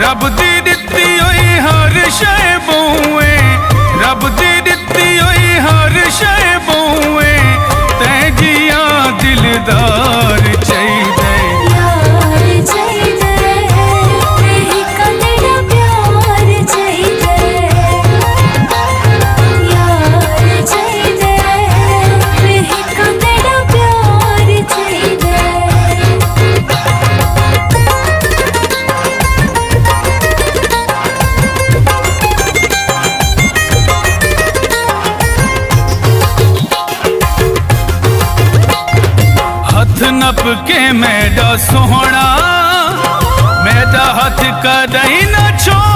रब दी दित्ती होई हर शै बौए, रब दी दित्ती होई हर शै बौए, तै जिया दिलदार चाहिदे। यार चाहिदे, तेरी कलड़ा प्यार चाहिदे। यार चाहिदे, तेरी कलड़ा प्यार चाहिदे। हथ नप के मैडा सोहना, मैडा हथ कदई न छोड़।